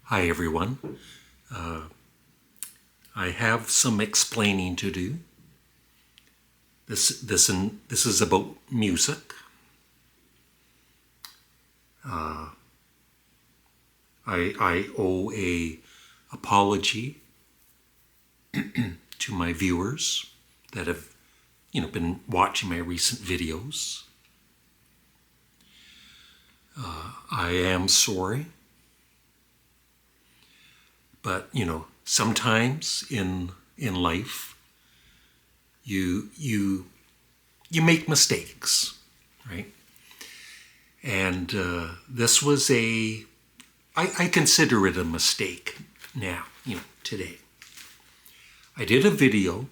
Hi everyone. I have some explaining to do. This is about music. I owe a apology to my viewers that have been watching my recent videos. I am sorry. But sometimes in life you make mistakes, right? And this was I consider it a mistake now, today. I did a video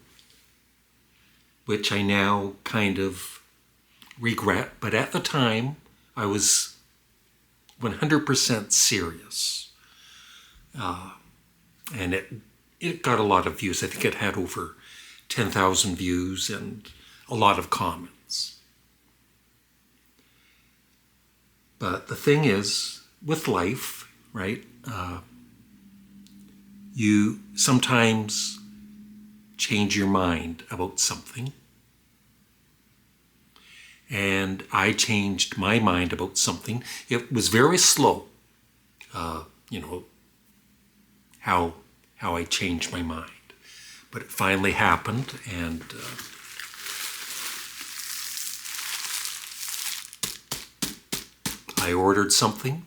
which I now kind of regret, but at the time I was 100% serious. And it got a lot of views. I think it had over 10,000 views and a lot of comments. But the thing is, with life, right, you sometimes change your mind about something. And I changed my mind about something. It was very slow, how I changed my mind. But it finally happened, and I ordered something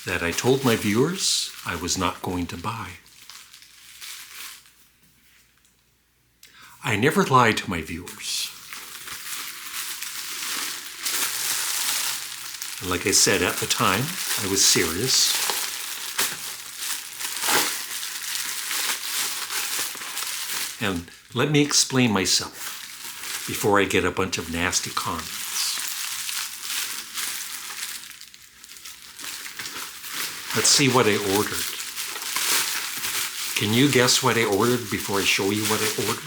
that I told my viewers I was not going to buy. I never lied to my viewers. And like I said, at the time, I was serious. And let me explain myself before I get a bunch of nasty comments. Let's see what I ordered. Can you guess what I ordered before I show you what I ordered?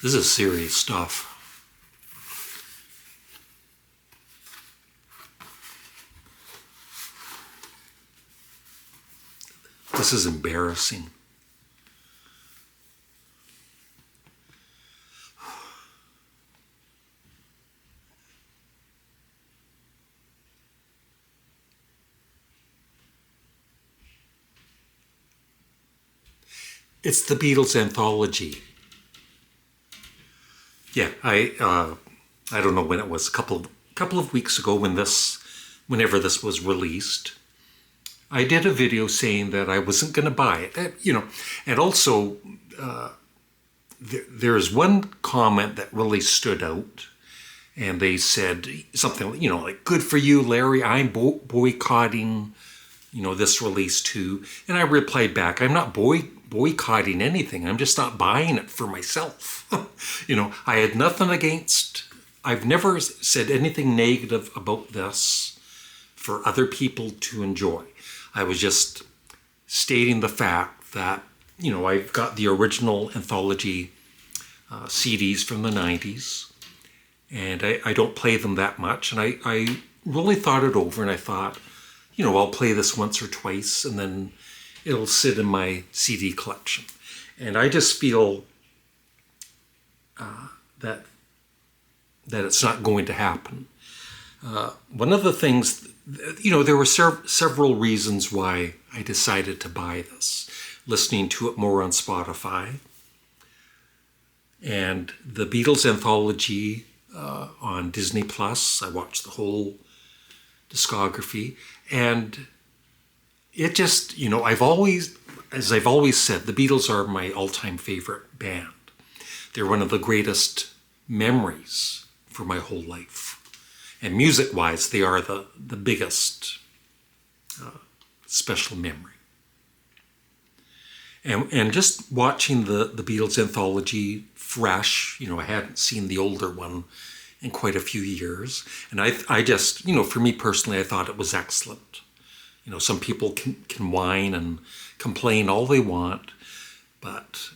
This is serious stuff. This is embarrassing. It's the Beatles anthology. Yeah, I don't know when it was, a couple of weeks ago whenever this was released, I did a video saying that I wasn't going to buy it, and also there's one comment that really stood out, and they said something, like, "Good for you, Larry, I'm boycotting, this release too." And I replied back, "I'm not boycotting anything. I'm just not buying it for myself." I had nothing against, I've never said anything negative about this for other people to enjoy. I was just stating the fact that, I've got the original anthology CDs from the 90s, and I don't play them that much. And I really thought it over, and I thought, I'll play this once or twice, and then it'll sit in my CD collection. And I just feel that it's not going to happen. One of the things, there were several reasons why I decided to buy this. Listening to it more on Spotify, and the Beatles anthology on Disney Plus. I watched the whole discography, and it just, I've always said, the Beatles are my all-time favorite band. They're one of the greatest memories for my whole life. And music-wise, they are the biggest special memory. And just watching the Beatles anthology fresh, I hadn't seen the older one in quite a few years. And I just, for me personally, I thought it was excellent. some people can whine and complain all they want, but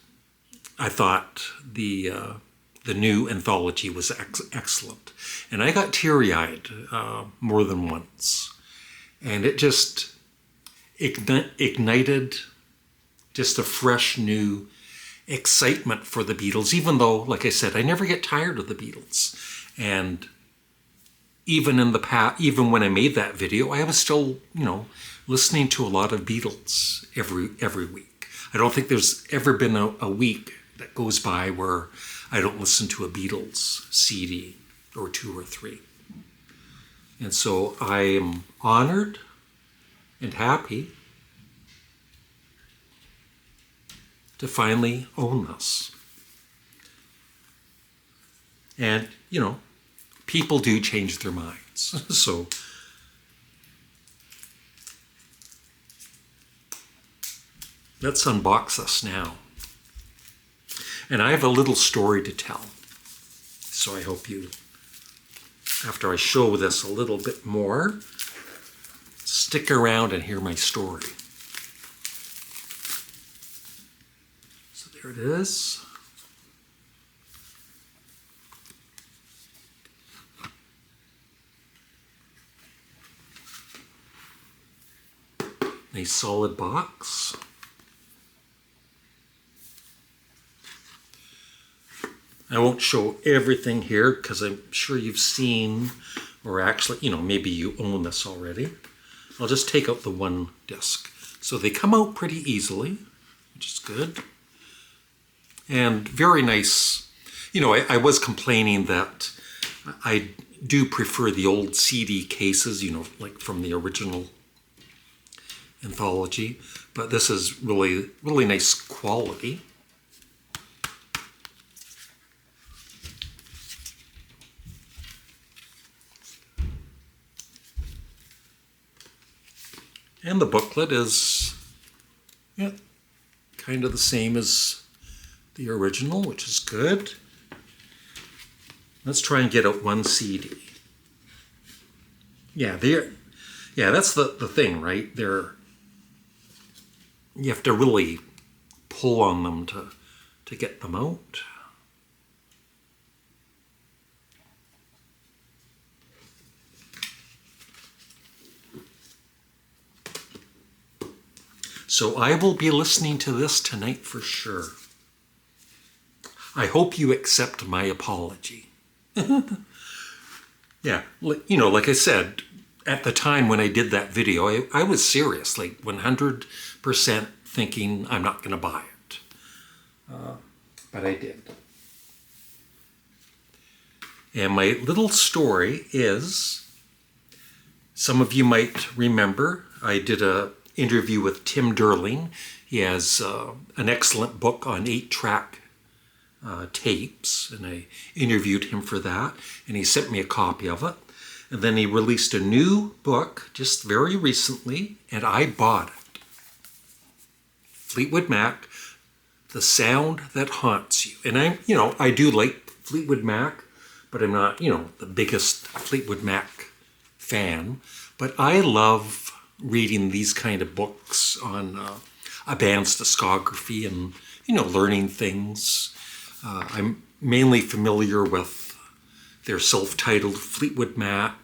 I thought the new anthology was excellent. And I got teary-eyed more than once. And it just ignited just a fresh new excitement for the Beatles, even though, like I said, I never get tired of the Beatles. And even in the past, even when I made that video, I was still, listening to a lot of Beatles every week. I don't think there's ever been a week that goes by where I don't listen to a Beatles CD or 2 or 3. And so I am honored and happy to finally own this. And, people do change their minds. So let's unbox this now. And I have a little story to tell. So I hope you, after I show this a little bit more, stick around and hear my story. So there it is. Nice solid box. I won't show everything here because I'm sure you've seen, or actually, maybe you own this already. I'll just take out the one disc. So they come out pretty easily, which is good. And very nice. I was complaining that I do prefer the old CD cases, like from the original anthology. But this is really, really nice quality. And the booklet is, kind of the same as the original, which is good. Let's try and get out one CD. Yeah, that's the thing, right? You have to really pull on them to get them out. So I will be listening to this tonight for sure. I hope you accept my apology. Yeah, like I said, at the time when I did that video, I was serious, like 100% thinking I'm not going to buy it. But I did. And my little story is, some of you might remember, I did a interview with Tim Derling. He has an excellent book on 8-track tapes, and I interviewed him for that, and he sent me a copy of it. And then he released a new book just very recently, and I bought it. Fleetwood Mac, The Sound That Haunts You. And I do like Fleetwood Mac, but I'm not, the biggest Fleetwood Mac fan. But I love reading these kind of books on a band's discography and, learning things. I'm mainly familiar with their self-titled Fleetwood Mac,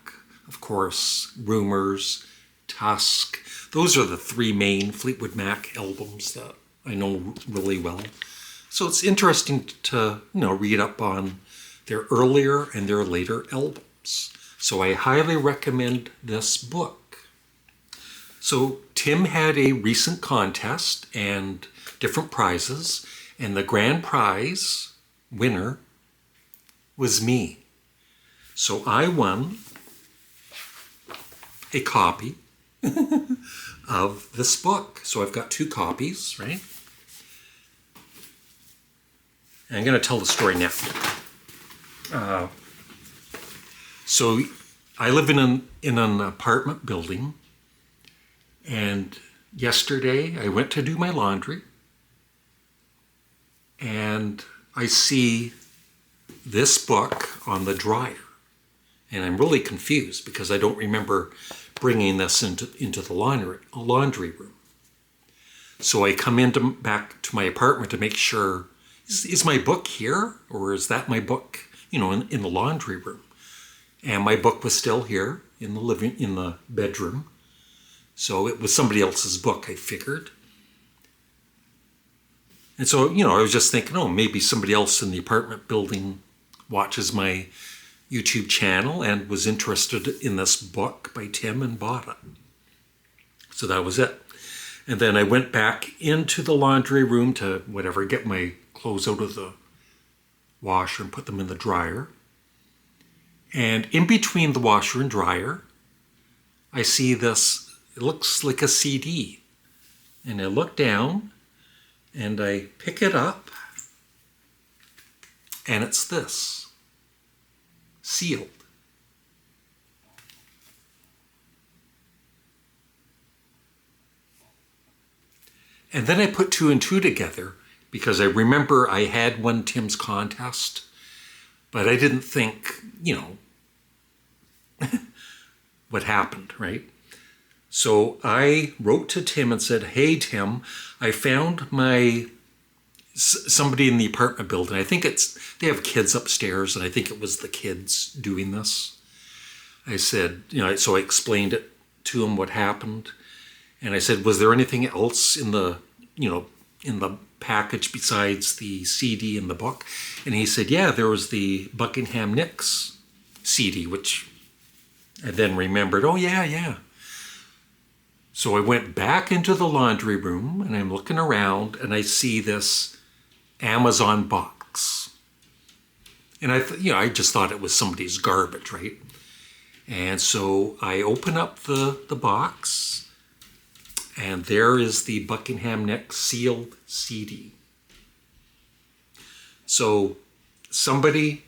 of course, Rumours, Tusk. Those are the 3 main Fleetwood Mac albums that I know really well. So it's interesting to, read up on their earlier and their later albums. So I highly recommend this book. So Tim had a recent contest and different prizes, and the grand prize winner was me. So I won a copy of this book. So I've got 2 copies, right? And I'm going to tell the story now. So I live in an apartment building. And yesterday I went to do my laundry and I see this book on the dryer. And I'm really confused because I don't remember bringing this into the laundry room. So I come back to my apartment to make sure, is my book here? Or is that my book, in the laundry room? And my book was still here in the bedroom. So it was somebody else's book, I figured. And so, I was just thinking, maybe somebody else in the apartment building watches my YouTube channel and was interested in this book by Tim and bought it. So that was it. And then I went back into the laundry room to get my clothes out of the washer and put them in the dryer. And in between the washer and dryer, I see this, it looks like a CD. And I look down and I pick it up, and it's this, sealed. And then I put two and two together because I remember I had won Tim's contest, but I didn't think, what happened, right? So I wrote to Tim and said, hey, Tim, I found somebody in the apartment building. I think they have kids upstairs, and I think it was the kids doing this. I said, so I explained it to him what happened. And I said, was there anything else in the package besides the CD and the book? And he said, yeah, there was the Buckingham Nicks CD, which I then remembered, oh, yeah. So I went back into the laundry room, and I'm looking around, and I see this Amazon box. And I just thought it was somebody's garbage, right? And so I open up the box, and there is the Buckingham Nicks sealed CD. So somebody,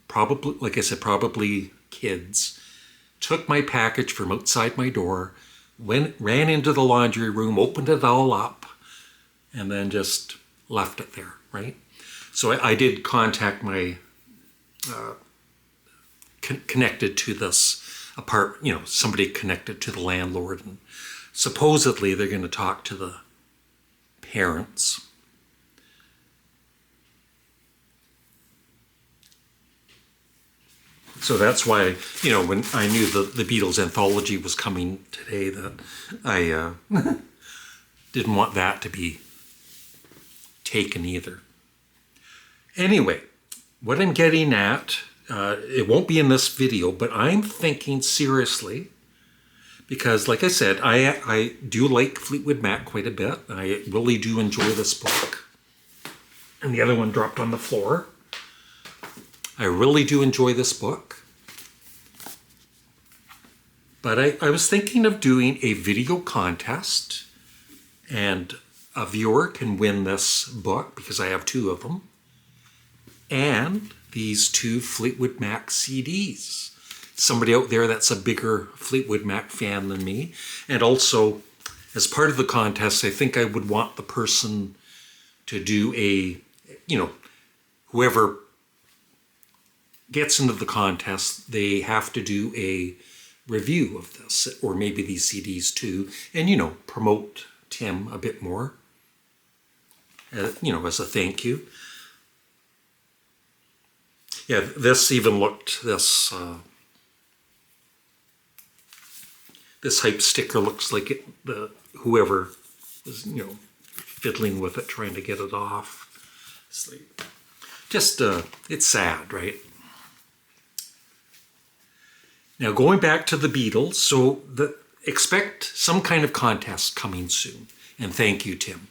probably, like I said, probably kids, took my package from outside my door, ran into the laundry room, opened it all up, and then just left it there, right? So I did contact my connected to this apartment, somebody connected to the landlord, and supposedly they're going to talk to the parents. So that's why, when I knew the Beatles anthology was coming today, that I didn't want that to be taken either. Anyway, what I'm getting at, it won't be in this video, but I'm thinking seriously, because like I said, I do like Fleetwood Mac quite a bit. I really do enjoy this book. And the other one dropped on the floor. I really do enjoy this book. But I was thinking of doing a video contest, and a viewer can win this book because I have two of them, and these two Fleetwood Mac CDs. Somebody out there that's a bigger Fleetwood Mac fan than me. And also, as part of the contest, I think I would want the person to do whoever gets into the contest, they have to do a review of this, or maybe these CDs too, and, promote Tim a bit more, as a thank you. Yeah, this even looked, this hype sticker looks like whoever was, fiddling with it, trying to get it off. It's like, it's sad, right? Now, going back to the Beatles, so expect some kind of contest coming soon. And thank you, Tim.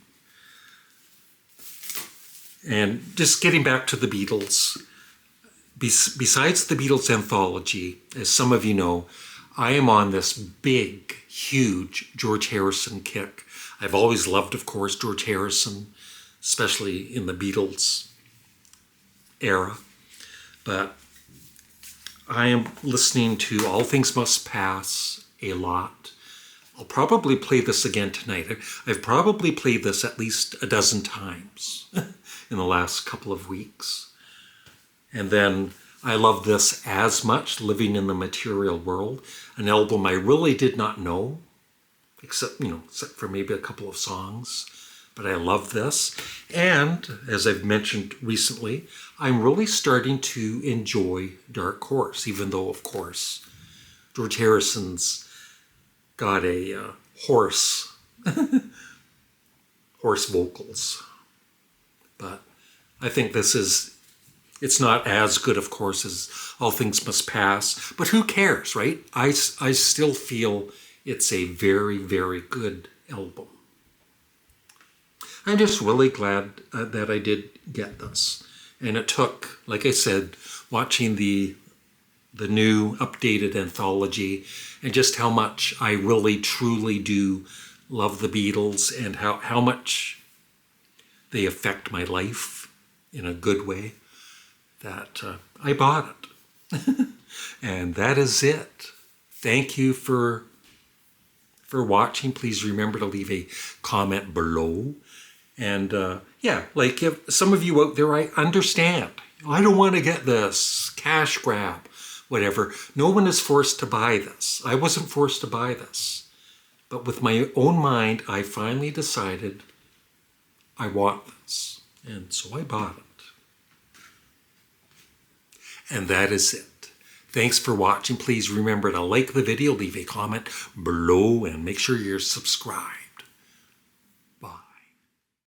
And just getting back to the Beatles, besides the Beatles anthology, as some of you know, I am on this big, huge George Harrison kick. I've always loved, of course, George Harrison, especially in the Beatles era. But I am listening to All Things Must Pass a lot. I'll probably play this again tonight. I've probably played this at least a dozen times in the last couple of weeks. And then I love this as much, Living in the Material World, an album I really did not know, except for maybe a couple of songs. But I love this. And as I've mentioned recently, I'm really starting to enjoy Dark Horse, even though, of course, George Harrison's got a hoarse vocals. But I think it's not as good, of course, as All Things Must Pass. But who cares, right? I still feel it's a very, very good album. I'm just really glad that I did get this. And it took, like I said, watching the new updated anthology and just how much I really truly do love the Beatles and how much they affect my life in a good way, that I bought it. And that is it. Thank you for watching. Please remember to leave a comment below. And like if some of you out there, I understand. I don't want to get this cash grab, whatever. No one is forced to buy this. I wasn't forced to buy this. But with my own mind, I finally decided I want this. And so I bought it. And that is it. Thanks for watching. Please remember to like the video, leave a comment below, and make sure you're subscribed.